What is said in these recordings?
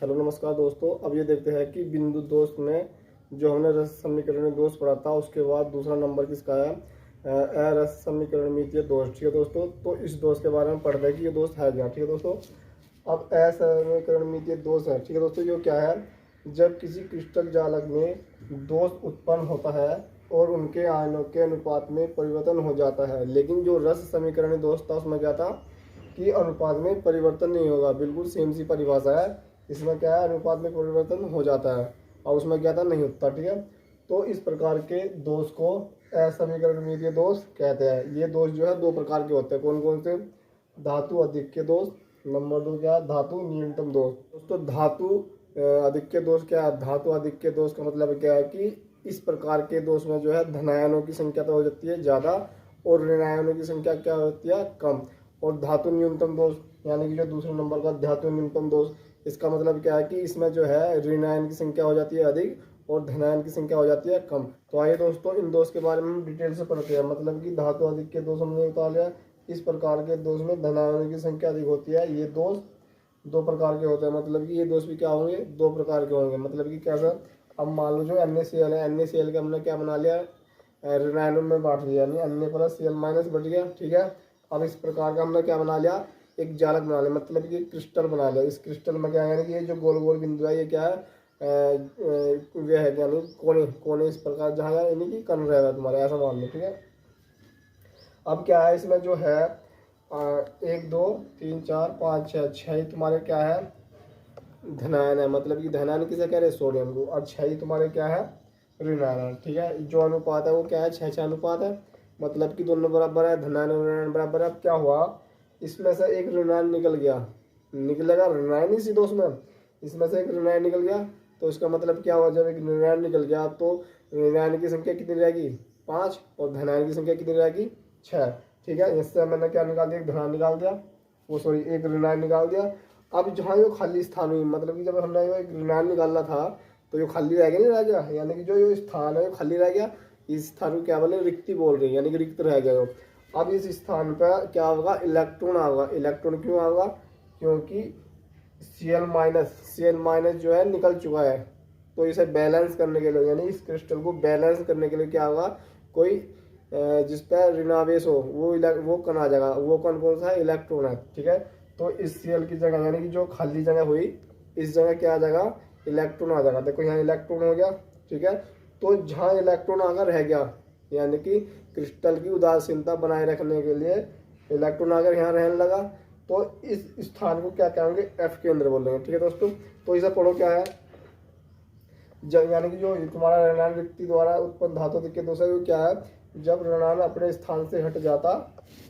Hello नमस्कार दोस्तों। अब ये देखते हैं कि बिंदु दोष में जो हमने रस समीकरण में दोष पढ़ा था उसके बाद दूसरा नंबर किसका है, अरस समीकरण मितीय दोष। ठीक है दोस्तों, तो इस दोष के बारे में पढ़ते हैं कि ये दोष है क्या। ठीक है दोस्तों, अब असमीकरण मितीय दोष है। ठीक है दोस्तों, ये क्या है, जब किसी क्रिस्टल जालक में दोष उत्पन्न होता है और उनके आयनों के अनुपात में परिवर्तन हो जाता है, लेकिन जो रस समीकरण दोष था उसमें क्या था कि अनुपात में परिवर्तन नहीं होगा। बिल्कुल सेम सी परिभाषा है। इसमें क्या है, अनुपात में परिवर्तन हो जाता है और उसमें क्या था, नहीं होता। ठीक है, तो इस प्रकार के दोष को असमीकरण मितीय दोष कहते हैं। ये दोष जो है दो प्रकार के होते हैं। कौन कौन से? धातु अधिक्य दोष, नंबर 2 क्या है, धातु न्यूनतम दोष। दोस्तों धातु अधिक्य दोष क्या है? धातु अधिक्य दोष का मतलब क्या है कि इस प्रकार के दोष में जो है धनायनों की संख्या तो हो जाती है ज़्यादा और ऋणायनों की संख्या क्या होती है, कम। और धातु न्यूनतम दोष यानी कि जो दूसरे नंबर का धातु न्यूनतम दोष, इसका मतलब क्या है कि इसमें जो है ऋणायन की संख्या हो जाती है अधिक और धनायन की संख्या हो जाती है कम। तो आइए दोस्तों इन दोष के बारे में हम डिटेल से पढ़ते हैं। मतलब कि धातु अधिक्य दोष हमने बता लिया, इस प्रकार के दोष में धनायनों की संख्या अधिक होती है। ये दोष दो प्रकार के होते हैं। मतलब कि ये दोष भी क्या होंगे, दो प्रकार के होंगे। मतलब कि कैसा, अब मान लो जो NaCl है, NaCl का हमने क्या बना लिया, ऋणायनों में बांट दिया, यानी Na+Cl- बच गया। ठीक है, अब इस प्रकार का हमने क्या बना लिया, एक जालक बना लिया, मतलब कि क्रिस्टल बना लिया। इस क्रिस्टल में क्या है, यानी कि ये जो गोल गोल बिंदु है ये क्या है, वे है यानी कोने कोने इस प्रकार जहाँ यानी कि कण रहेगा तुम्हारा, ऐसा मान लो। ठीक है, अब क्या है इसमें जो है 1 2 3 4 5 6 6 तुम्हारे क्या है, धनायन है। मतलब कि धनायन किसे कह रहे हैं, सोडियम को। और 6 तुम्हारे क्या है, ऋणायन। ठीक है, जो अनुपात है वो क्या है, 6 6 अनुपात है। मतलब कि दोनों बराबर है, धनायन और ऋणायन बराबर है। अब क्या हुआ, इसमें से एक ऋणायन निकल गया, निकलेगा ऋणायन इसी दोष में, इसमें से एक ऋणायन निकल गया। तो इसका मतलब क्या हुआ, जब एक ऋणायन निकल गया तो ऋणायन की संख्या कितनी रहेगी, 5, और धनायन की संख्या कितनी रहेगी, 6। ठीक है, इससे मैंने क्या निकाल दिया, एक धनायन निकाल दिया, वो सॉरी एक ऋणायन निकाल दिया। अब जहाँ ये खाली स्थान हुई, मतलब कि जब हमने ये एक ऋणायन निकालना था तो ये खाली रह गया, नहीं रह गया, यानी कि जो ये स्थान है खाली रह गया। इस स्थान को क्या बोले, रिक्ति बोल रही है, यानी कि रिक्त रह गया। अब इस स्थान पर क्या होगा, इलेक्ट्रॉन आएगा। इलेक्ट्रॉन क्यों आएगा, क्योंकि Cl- जो है निकल चुका है। तो इसे बैलेंस करने के लिए, यानी इस क्रिस्टल को बैलेंस करने के लिए क्या होगा, कोई जिस पर ऋणावेश हो वो कण आ जाएगा। वो कण कौन सा है, इलेक्ट्रॉन है। ठीक है, तो इस Cl की जगह यानी कि जो खाली जगह हुई इस जगह क्या आ जाएगा, इलेक्ट्रॉन आ जाएगा। देखो यहाँ इलेक्ट्रॉन हो गया। ठीक है, तो जहाँ इलेक्ट्रॉन आकर रह गया, यानी कि क्रिस्टल की उदासीनता बनाए रखने के लिए इलेक्ट्रॉन आकर यहाँ रहने लगा, तो इस स्थान को क्या कहेंगे, F केंद्र बोलेंगे। ठीक है दोस्तों, तो इसे पढ़ो क्या है, जब यानी कि जो तुम्हारा ऋणायन रिक्ति द्वारा उत्पन्न धातु अधिक्य दोष है, वो क्या है, जब ऋणायन अपने स्थान से हट जाता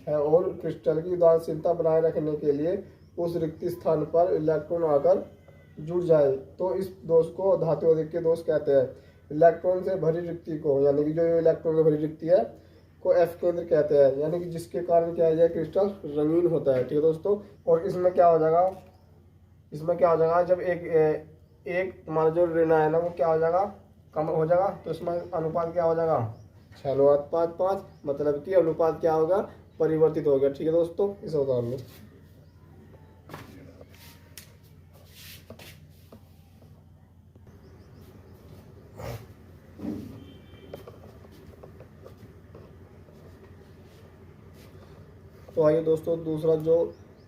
है और क्रिस्टल की उदासीनता बनाए रखने के लिए उस रिक्त स्थान पर इलेक्ट्रॉन आकर जुड़ जाए, तो इस दोष को धातु अधिक्य दोष कहते हैं। इलेक्ट्रॉन से भरी रिक्ति को, यानी कि जो इलेक्ट्रॉन से भरी रिक्ति है को F केंद्र कहते हैं, यानी कि जिसके कारण क्या है, क्रिस्टल रंगीन होता है। ठीक है दोस्तों, और इसमें क्या हो जाएगा, इसमें क्या हो जाएगा, जब एक तुम्हारा जो ऋणायन है वो क्या हो जाएगा, कम हो जाएगा, तो इसमें अनुपात क्या हो जाएगा, 6:5:5। मतलब कि अनुपात क्या होगा, परिवर्तित हो गया। ठीक है दोस्तों, इसे उतार लो। तो आइए दोस्तों, दूसरा जो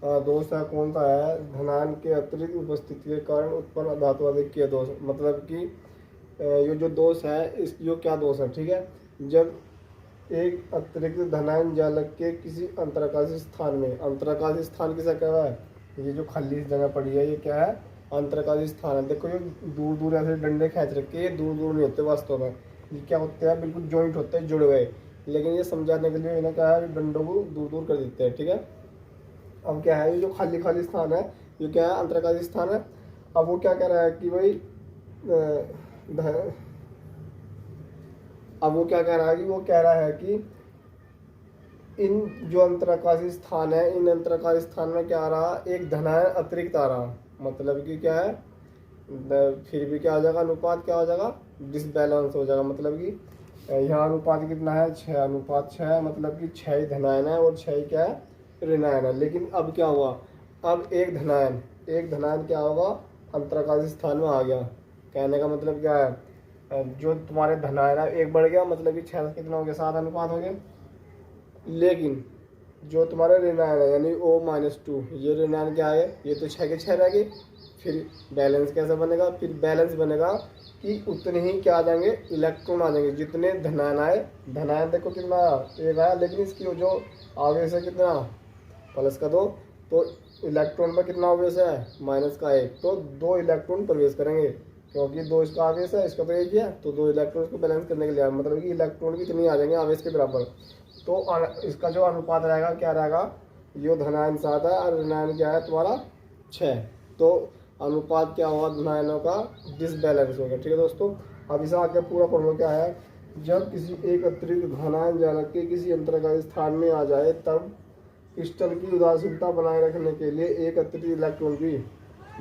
दोष है कौन सा है, धनायन के अतिरिक्त उपस्थिति के कारण उत्पन्न धातु अधिक्य दोष। मतलब कि ये जो दोष है, इस जो क्या दोष है, ठीक है, जब एक अतिरिक्त धनायन जालक के किसी अंतराकाशी स्थान में, अंतराकाशी स्थान किसे कह रहा है, ये जो खाली जगह पड़ी है ये क्या है, अंतराकाशी स्थान है। देखो ये दूर दूर ऐसे डंडे खींच रखे, ये दूर दूर नहीं होते वास्तव में, ये क्या होते हैं, बिल्कुल जॉइंट होते हैं, जुड़े हुए। लेकिन ये समझाने के लिए इन्हें कहा है डंडों को दूर दूर कर देते हैं। ठीक है, अब क्या है, ये जो खाली खाली स्थान है ये क्या है, अंतराकाशी स्थान है। अब वो क्या कह रहा है कि भाई अब वो क्या कह रहा है कि वो कह रहा है कि इन जो अंतराकाशी स्थान है, इन अंतराकाशी स्थान में क्या आ रहा, एक धनायन अतिरिक्त आ रहा। मतलब कि क्या है, फिर भी क्या हो जाएगा, अनुपात क्या हो जाएगा, डिसबैलेंस हो जाएगा। मतलब कि यहाँ अनुपात कितना है, 6:6। मतलब कि 6 धनायन है और 6 क्या है, ऋणायन है। लेकिन अब क्या हुआ, अब एक धनायन क्या होगा, अंतराकाशी स्थान में आ गया। कहने का मतलब क्या है, जो तुम्हारे धनायन है एक बढ़ गया, मतलब कि 6 कितना हो गया, 7 अनुपात हो गया। लेकिन जो तुम्हारे ऋणायन है यानी O-2, ये ऋणायन क्या है, ये तो 6 के 6 रह गए। फिर बैलेंस कैसे बनेगा, फिर बैलेंस बनेगा कि उतने ही क्या आ जाएंगे, इलेक्ट्रॉन आ जाएंगे जितने धनायन आए। धनायन देखो कितना एक आया, लेकिन इसकी जो आवेश है कितना, +2, तो इलेक्ट्रॉन पर कितना आवेश है, -1, तो 2 इलेक्ट्रॉन प्रवेश करेंगे, क्योंकि 2 इसका आवेश है, इसका तो 1 ही है, तो 2 इलेक्ट्रॉन को बैलेंस करने के लिए मतलब कि इलेक्ट्रॉन कितनी आ जाएंगे आवेश के बराबर। तो इसका जो अनुपात रहेगा क्या रहेगा, यो धनायन 7 है और ऋणायन क्या है तुम्हारा 6, तो अनुपात क्या होगा धनायनों का, डिसबैलेंस होगा। ठीक है दोस्तों, अब इसे आगे पूरा फॉर्मूला क्या है, जब किसी एक अतिरिक्त धनायन जालक के किसी अंतर्गत स्थान में आ जाए तब क्रिस्टल की उदासीनता बनाए रखने के लिए एक अतिरिक्त इलेक्ट्रॉन भी,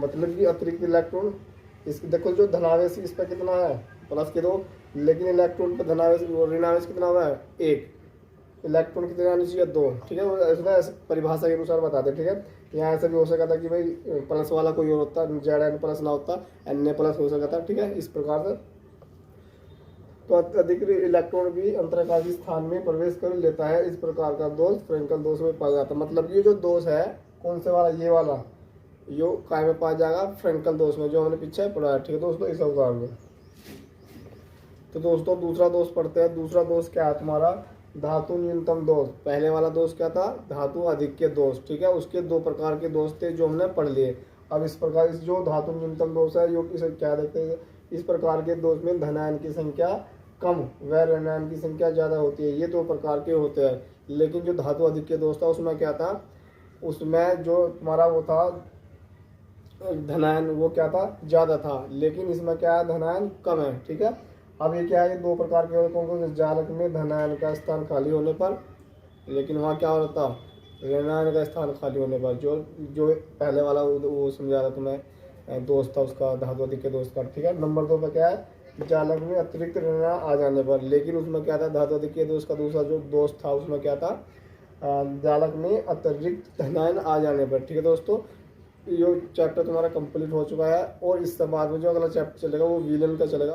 मतलब कि अतिरिक्त इलेक्ट्रॉन, इसकी देखो जो धनावेश इस पर कितना है +2, लेकिन इलेक्ट्रॉन पर धनावेश ऋणावेश कितना हुआ है 1, इलेक्ट्रॉन कितने आने चाहिए 2। ठीक है, वो ऐसे परिभाषा के अनुसार बताते। ठीक है, यहाँ ऐसा भी हो सकता था कि भाई प्लस वाला कोई और होता, Zn+ ना होता, Na+ हो सकता था। ठीक है, इस प्रकार से तो अधिक इलेक्ट्रॉन भी अंतराकाशी स्थान में प्रवेश कर लेता है। इस प्रकार का दोष फ्रेंकल दोष में पाया जाता है। मतलब ये जो दोष है कौन से वाला, ये वाला, यो काय में पाया जाएगा, फ्रेंकल दोष में, जो हमने पीछे पढ़ा है। ठीक है दोस्तों, इस अवतार में। तो दोस्तों दूसरा दोष पढ़ते हैं। दूसरा दोष क्या है तुम्हारा, धातु न्यूनतम दोष। पहले वाला दोष क्या था, धातु अधिक्य दोष। ठीक है, उसके 2 प्रकार के दोष थे जो हमने पढ़ लिए। अब इस प्रकार इस जो धातु न्यूनतम दोष है, जो इसे क्या देखते हैं, इस प्रकार के दोष में धनायन की संख्या कम व ऋणायन की संख्या ज़्यादा होती है। ये 2 प्रकार के होते हैं। लेकिन जो धातु अधिक्य दोष था उसमें क्या था, उसमें जो तुम्हारा वो था धनायन, वो क्या था, ज़्यादा था, लेकिन इसमें क्या है, धनायन कम है। ठीक है, अब ये क्या है, 2 प्रकार के होते हैं। जालक में धनायन का स्थान खाली होने पर, लेकिन वहाँ क्या हो रहा था, ऋणायन का स्थान खाली होने पर, जो जो पहले वाला वो समझा रहा तुम्हें दोस्त था उसका, धातु अधिक्य दोस्त का। ठीक है, नंबर 2 पर क्या है, जालक में अतिरिक्त ऋणायन आ जाने पर, लेकिन उसमें क्या था, धातु अधिक्य दोस्त का दूसरा जो दोस्त था उसमें क्या था, जालक में अतिरिक्त धनायन आ जाने पर। ठीक है दोस्तों, ये चैप्टर तुम्हारा कंप्लीट हो चुका है, और इससे बाद में जो अगला चैप्टर चलेगा वो विलन का चलेगा।